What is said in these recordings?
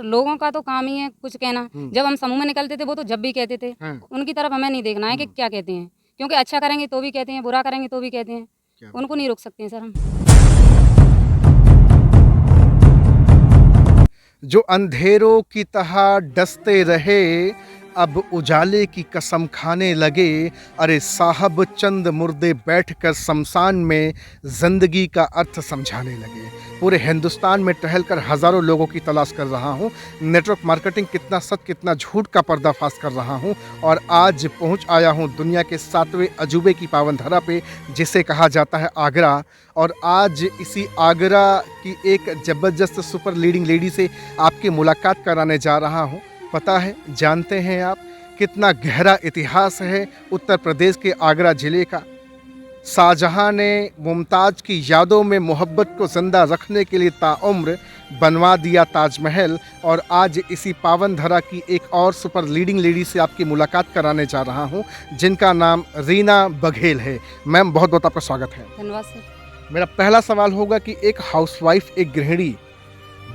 लोगों का तो काम ही है कुछ कहना। जब हम समूह में निकलते थे वो तो जब भी कहते थे, उनकी तरफ हमें नहीं देखना है कि क्या कहते हैं, क्योंकि अच्छा करेंगे तो भी कहते हैं, बुरा करेंगे तो भी कहते हैं, उनको नहीं रोक सकते हैं सर हम। जो अंधेरों की तरह डसते रहे, अब उजाले की कसम खाने लगे। अरे साहब चंद मुर्दे बैठकर शमशान में जिंदगी का अर्थ समझाने लगे। पूरे हिंदुस्तान में टहलकर हज़ारों लोगों की तलाश कर रहा हूँ। नेटवर्क मार्केटिंग कितना सच कितना झूठ का पर्दाफाश कर रहा हूँ। और आज पहुँच आया हूँ दुनिया के 7वें अजूबे की पावन धरा पे, जिसे कहा जाता है आगरा। और आज इसी आगरा की एक ज़बरदस्त सुपर लीडिंग लेडी से आपकी मुलाकात कराने जा रहा हूँ। पता है, जानते हैं आप कितना गहरा इतिहास है उत्तर प्रदेश के आगरा ज़िले का। शाहजहां ने मुमताज़ की यादों में मोहब्बत को ज़िंदा रखने के लिए ताउम्र बनवा दिया ताजमहल। और आज इसी पावन धरा की एक और सुपर लीडिंग लेडी से आपकी मुलाकात कराने जा रहा हूं, जिनका नाम रीना बघेल है। मैम, बहुत बहुत आपका स्वागत है। धन्यवाद सर। मेरा पहला सवाल होगा कि एक हाउसवाइफ, एक गृहिणी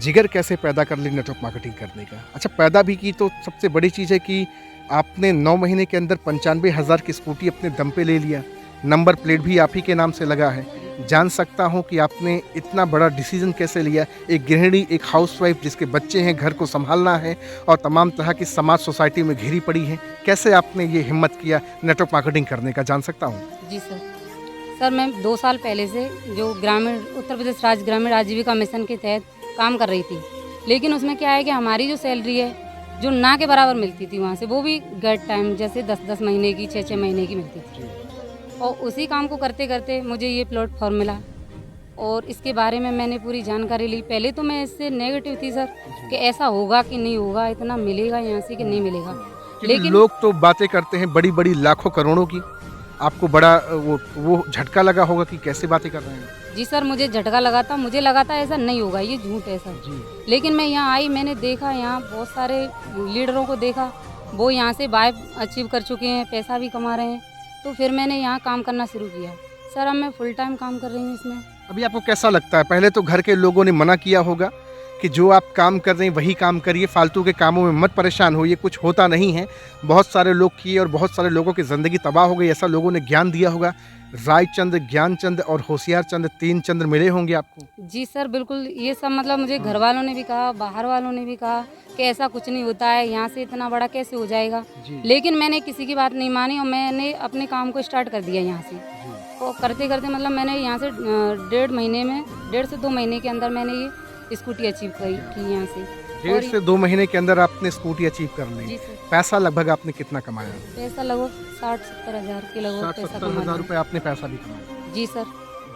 जिगर कैसे पैदा कर ली नेटवर्क मार्केटिंग करने का? अच्छा, पैदा भी की तो सबसे बड़ी चीज़ है कि आपने 9 महीने के अंदर 95,000 की स्कूटी अपने दम पे ले लिया। नंबर प्लेट भी आप ही के नाम से लगा है। जान सकता हूं कि आपने इतना बड़ा डिसीजन कैसे लिया? एक गृहिणी, एक हाउसवाइफ जिसके बच्चे हैं, घर को संभालना है और तमाम तरह की समाज सोसाइटी में घिरी पड़ी है, कैसे आपने ये हिम्मत किया नेटवर्क मार्केटिंग करने का, जान सकता हूँ? जी सर। सर मैं 2 साल पहले से जो ग्रामीण उत्तर प्रदेश राज्य ग्रामीण आजीविका मिशन के तहत काम कर रही थी, लेकिन उसमें क्या है कि हमारी जो सैलरी है जो ना के बराबर मिलती थी वहाँ से, वो भी गैट टाइम जैसे 10-10 महीने की 6-6 महीने की मिलती थी। और उसी काम को करते करते मुझे ये प्लेटफॉर्म मिला और इसके बारे में मैंने पूरी जानकारी ली। पहले तो मैं इससे नेगेटिव थी सर कि ऐसा होगा कि नहीं होगा, इतना मिलेगा यहाँ से कि नहीं मिलेगा। लेकिन लोग तो बातें करते हैं बड़ी बड़ी लाखों करोड़ों की, आपको बड़ा वो झटका लगा होगा कि कैसे बातें कर रहे हैं? जी सर, मुझे झटका लगा था, मुझे लगा था ऐसा नहीं होगा, ये झूठ है सर जी। लेकिन मैं यहाँ आई, मैंने देखा यहाँ बहुत सारे लीडरों को देखा, वो यहाँ से वाइब अचीव कर चुके हैं, पैसा भी कमा रहे हैं, तो फिर मैंने यहाँ काम करना शुरू किया। सर अब मैं फुल टाइम काम कर रही हूँ इसमें। अभी आपको कैसा लगता है? पहले तो घर के लोगों ने मना किया होगा कि जो आप काम कर रहे हैं वही काम करिए, फालतू के कामों में मत परेशान होइए, कुछ होता नहीं है। बहुत सारे लोग किए और बहुत सारे लोगों की ज़िंदगी तबाह हो गई, ऐसा लोगों ने ज्ञान दिया होगा। रायचंद, ज्ञानचंद और होशियार चंद, 3 चंद्र मिले होंगे आपको। जी सर, बिल्कुल। ये सब मतलब मुझे घर वालों ने भी कहा, बाहर वालों ने भी कहा कि ऐसा कुछ नहीं होता है, यहाँ से इतना बड़ा कैसे हो जाएगा। लेकिन मैंने किसी की बात नहीं मानी और मैंने अपने काम को स्टार्ट कर दिया यहाँ से। और करते करते मतलब मैंने यहाँ से 1.5 से 2 महीने के अंदर मैंने ये स्कूटी अचीव की यहाँ से। 1.5 से 2 महीने के अंदर आपने स्कूटी अचीव कर ली। जी सर। पैसा लगभग आपने कितना कमाया? पैसा लगभग 60-70 हज़ार के लगभग पैसा 60-70 हज़ार रुपये आपने पैसा भी कमाया। जी सर।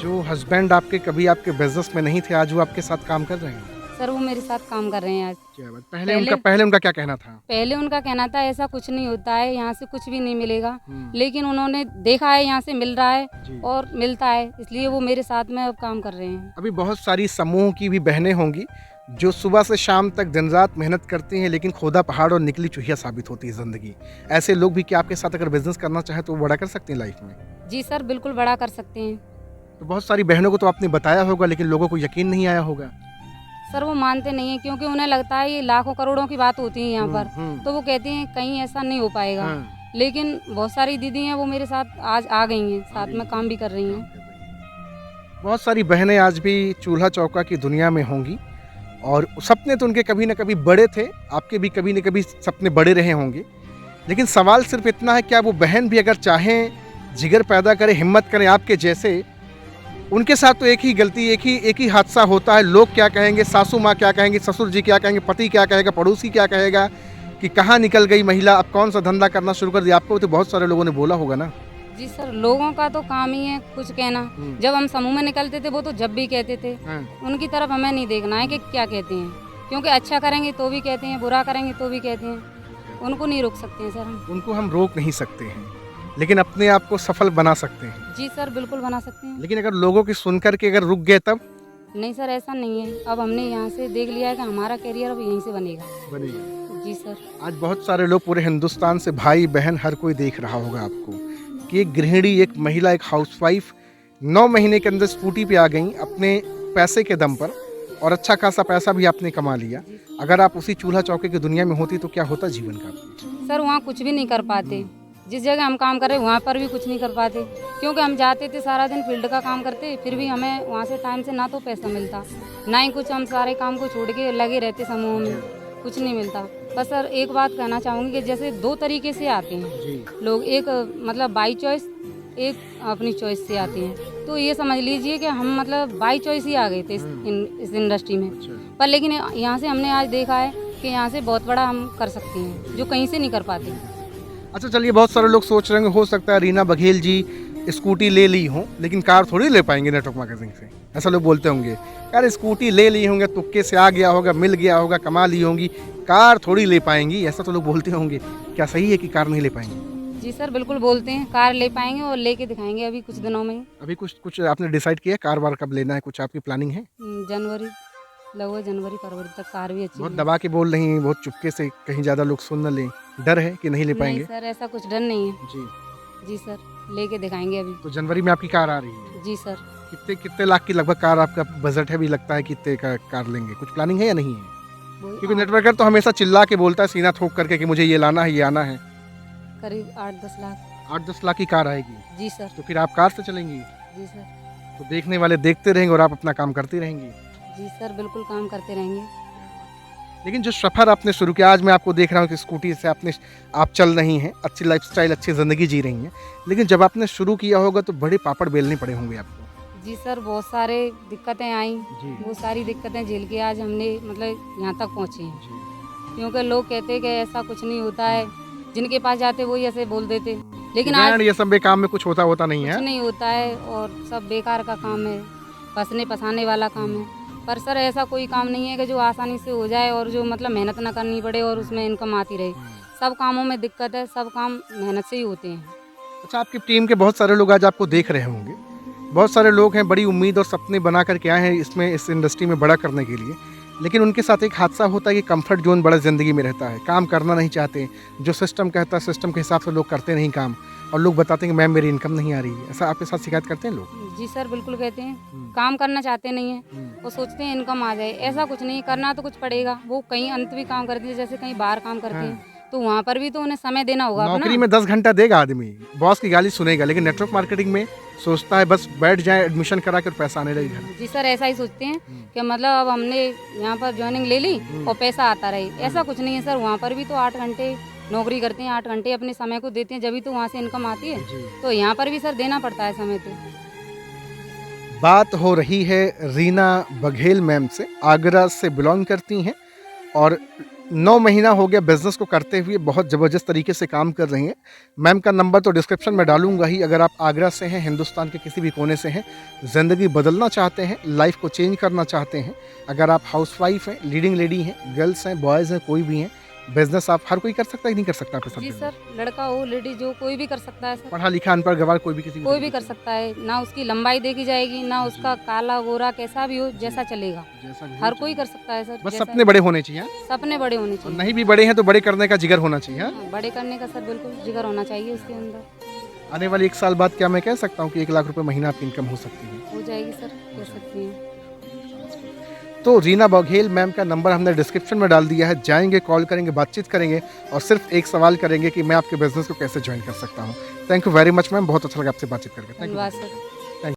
जो हस्बैंड आपके कभी आपके बिजनेस में नहीं थे, आज वो आपके साथ काम कर रहे हैं? सर वो मेरे साथ काम कर रहे हैं आज। क्या बात। पहले उनका क्या कहना था? पहले उनका कहना था ऐसा कुछ नहीं होता है, यहाँ से कुछ भी नहीं मिलेगा, लेकिन उन्होंने देखा है यहाँ से मिल रहा है और मिलता है, इसलिए वो मेरे साथ में अब काम कर रहे हैं। अभी बहुत सारी समूह की भी बहनें होंगी जो सुबह से शाम तक दिन रात मेहनत करती हैं, लेकिन खोदा पहाड़ और निकली चूहिया साबित होती है ज़िंदगी। ऐसे लोग भी क्या आपके साथ अगर बिजनेस करना चाहे तो वो बड़ा कर सकते हैं लाइफ में? जी सर, बिल्कुल बड़ा कर सकते हैं। तो बहुत सारी बहनों को तो आपने बताया होगा, लेकिन लोगों को यकीन नहीं आया होगा। सर वो मानते नहीं है, क्योंकि उन्हें लगता है ये लाखों करोड़ों की बात होती है यहाँ पर, तो वो कहते हैं कहीं ऐसा नहीं हो पाएगा। लेकिन बहुत सारी दीदी हैं वो मेरे साथ आज आ गई हैं, साथ में काम भी कर रही हैं। बहुत सारी बहनें आज भी चूल्हा चौका की दुनिया में होंगी और सपने तो उनके कभी न कभी बड़े थे, आपके भी कभी न कभी सपने बड़े रहे होंगे। लेकिन सवाल सिर्फ इतना है, क्या वो बहन भी अगर चाहें, जिगर पैदा करें, हिम्मत करें आपके जैसे? उनके साथ तो एक ही गलती, एक ही हादसा होता है। लोग क्या कहेंगे, सासू माँ क्या कहेंगे, ससुर जी क्या कहेंगे, पति क्या कहेगा, पड़ोसी क्या कहेगा कि कहाँ निकल गई महिला, अब कौन सा धंधा करना शुरू कर दिया। आपको तो बहुत सारे लोगों ने बोला होगा ना? जी सर, लोगों का तो काम ही है कुछ कहना। जब हम समूह में निकलते थे वो तो जब भी कहते थे, उनकी तरफ हमें नहीं देखना है कि क्या कहते हैं, क्योंकि अच्छा करेंगे तो भी कहते हैं, बुरा करेंगे तो भी कहते हैं, उनको नहीं रोक सकते हैं सर हम। उनको हम रोक नहीं सकते हैं, लेकिन अपने आप को सफल बना सकते हैं। जी सर, बिल्कुल बना सकते हैं। लेकिन अगर लोगों की सुनकर के अगर रुक गए तब? नहीं सर, ऐसा नहीं है। अब हमने यहाँ से देख लिया है कि हमारा करियर अब यहीं से बनेगा। जी सर। आज बहुत सारे लोग पूरे हिंदुस्तान से, भाई बहन हर कोई देख रहा होगा आपको कि एक गृहिणी, एक महिला, एक हाउसवाइफ 9 महीने के अंदर स्कूटी पे आ गई अपने पैसे के दम पर और अच्छा खासा पैसा भी आपने कमा लिया। अगर आप उसी चूल्हा चौके की दुनिया में होती तो क्या होता जीवन का? सर वहाँ कुछ भी नहीं कर पाते। जिस जगह हम काम कर रहे हैं वहाँ पर भी कुछ नहीं कर पाते, क्योंकि हम जाते थे सारा दिन फील्ड का काम करते, फिर भी हमें वहाँ से टाइम से ना तो पैसा मिलता ना ही कुछ। हम सारे काम को छोड़ के लगे रहते समूह में, कुछ नहीं मिलता। बस सर एक बात कहना चाहूँगी कि जैसे दो तरीके से आते हैं लोग, एक मतलब बाई चॉइस, एक अपनी चॉइस से आते हैं। तो ये समझ लीजिए कि हम मतलब बाई चॉइस ही आ गए थे इस इंडस्ट्री में। पर लेकिन यहाँ से हमने आज देखा है कि यहाँ से बहुत बड़ा हम कर सकते हैं, जो कहीं से नहीं कर पाते। अच्छा चलिए, बहुत सारे लोग सोच रहे होंगे हो सकता है रीना बघेल जी स्कूटी ले ली हो, लेकिन कार थोड़ी ले पाएंगे नेटवर्क मार्केटिंग से। ऐसा लोग बोलते होंगे, यार स्कूटी ले ली होंगे, तुक्के से आ गया होगा, मिल गया होगा, कमा ली होंगी, कार थोड़ी ले पाएंगी। ऐसा तो लोग बोलते होंगे। क्या सही है कि कार नहीं ले पाएंगे? जी सर बिल्कुल बोलते हैं, कार ले पाएंगे और लेके दिखाएंगे अभी कुछ दिनों में। अभी कुछ आपने डिसाइड किया कार वार कब लेना है? कुछ आपकी प्लानिंग है? जनवरी, लगभग जनवरी फरवरी तक कार भी अच्छी बहुत है। दबा के बोल रही हैं, बहुत चुपके से, कहीं ज़्यादा लोग सुन न लें, डर है कि नहीं ले नहीं पाएंगे? सर ऐसा कुछ डर नहीं है। जी। जी सर लेके दिखाएंगे अभी। तो जनवरी में आपकी कार आ रही है? जी सर। कितने कितने लाख की लगभग कार आपका बजट है? भी लगता है कितने का कार लेंगे? कुछ प्लानिंग है या नहीं है? क्योंकि नेटवर्कर तो हमेशा चिल्ला के बोलता है सीना ठोक करके कि मुझे ये लाना है, ये आना है। करीब 8-10 लाख। 8-10 लाख की कार आएगी? जी सर। तो फिर आप कार से चलेंगी? जी सर। तो देखने वाले देखते रहेंगे और आप अपना काम करती रहेंगी? जी सर बिल्कुल काम करते रहेंगे। लेकिन जो सफ़र आपने शुरू किया, आज मैं आपको देख रहा हूँ कि स्कूटी से आप चल रही हैं, अच्छी लाइफस्टाइल, अच्छी ज़िंदगी जी रही हैं, लेकिन जब आपने शुरू किया होगा तो बड़े पापड़ बेलने पड़े होंगे आपको। जी सर बहुत सारे दिक्कतें आई, जी। वो सारी दिक्कतें झेल के आज हमने मतलब यहाँ तक पहुँचे हैं। जी। क्योंकि लोग कहते हैं कि ऐसा कुछ नहीं होता है, जिनके पास जाते वही ऐसे बोल देते, लेकिन आज आज ये सब बेकाम में कुछ होता नहीं कुछ है। नहीं होता है और सब बेकार का काम है, फंसने फंसाने वाला काम है। पर सर ऐसा कोई काम नहीं है कि जो आसानी से हो जाए और जो मतलब मेहनत ना करनी पड़े और उसमें इनकम आती रहे। सब कामों में दिक्कत है, सब काम मेहनत से ही होते हैं। अच्छा, आपकी टीम के बहुत सारे लोग आज आपको देख रहे होंगे, बहुत सारे लोग हैं, बड़ी उम्मीद और सपने बना करके आए हैं इसमें, इस इंडस्ट्री में बड़ा करने के लिए, लेकिन उनके साथ एक हादसा होता है कि कंफर्ट जोन बड़ा ज़िंदगी में रहता है, काम करना नहीं चाहते, जो सिस्टम कहता है सिस्टम के हिसाब से लोग करते नहीं काम, और लोग बताते हैं कि मैम मेरी इनकम नहीं आ रही है। ऐसा आपके साथ शिकायत करते हैं लोग? जी सर बिल्कुल कहते हैं, काम करना चाहते नहीं हैं, वो सोचते हैं इनकम आ जाए। ऐसा कुछ नहीं, करना तो कुछ पड़ेगा। वो कहीं अंत भी काम करती है, जैसे कहीं बाहर काम करते हैं तो वहाँ पर भी तो उन्हें समय देना होगा। नौकरी में 10 घंटा देगा आदमी, बॉस की गाली सुनेगा, लेकिन नेटवर्क मार्केटिंग में सोचता है बस बैठ जाए, एडमिशन करा कर पैसा आने लगे घर। जी सर ऐसा ही सोचते हैं कि मतलब अब हमने यहाँ पर ज्वाइनिंग ले ली और पैसा आता रहे। ऐसा कुछ नहीं है सर, वहाँ पर भी तो 8 घंटे नौकरी करते हैं, 8 घंटे अपने समय को देते हैं, जब भी तो वहाँ से इनकम आती है। तो यहाँ पर भी सर देना पड़ता है समय तो। बात हो रही है रीना बघेल मैम से, आगरा से बिलोंग करती हैं और 9 महीना हो गया बिज़नेस को करते हुए, बहुत ज़बरदस्त तरीके से काम कर रही हैं। मैम का नंबर तो डिस्क्रिप्शन में डालूंगा ही। अगर आप आगरा से हैं, हिंदुस्तान के किसी भी कोने से हैं, ज़िंदगी बदलना चाहते हैं, लाइफ को चेंज करना चाहते हैं, अगर आप हाउसवाइफ हैं, लीडिंग लेडी हैं, गर्ल्स हैं, बॉयज़ हैं, कोई भी हैं, बिजनेस आप हर कोई कर सकता है कि नहीं कर सकता आपके साथ? जी सर लड़का हो लेडी जो कोई भी कर सकता है सर, पढ़ा लिखा अनपढ़ गवार कोई भी किसी कोई भी कर सकता है। ना उसकी लंबाई देखी जाएगी, ना उसका काला गोरा कैसा भी हो, जैसा चलेगा, जैसा भी हर कोई कर सकता है सर। बस जैसा- सपने बड़े होने चाहिए, सपने बड़े होने और चाहिए। नहीं भी बड़े हैं तो बड़े करने का जिगर होना चाहिए। हाँ, बड़े करने का सर बिल्कुल जिगर होना चाहिए उसके अंदर। आने वाले 1 साल बाद क्या मैं कह सकता हूँ कि 1 लाख रुपए महीना आपकी इनकम हो सकती है? हो जाएगी सर, कह सकती हैं। तो रीना बघेल मैम का नंबर हमने डिस्क्रिप्शन में डाल दिया है, जाएंगे, कॉल करेंगे, बातचीत करेंगे और सिर्फ एक सवाल करेंगे कि मैं आपके बिजनेस को कैसे ज्वाइन कर सकता हूँ। Thank you very much ma'am, बहुत अच्छा लगा आपसे बातचीत करके। धन्यवाद सर।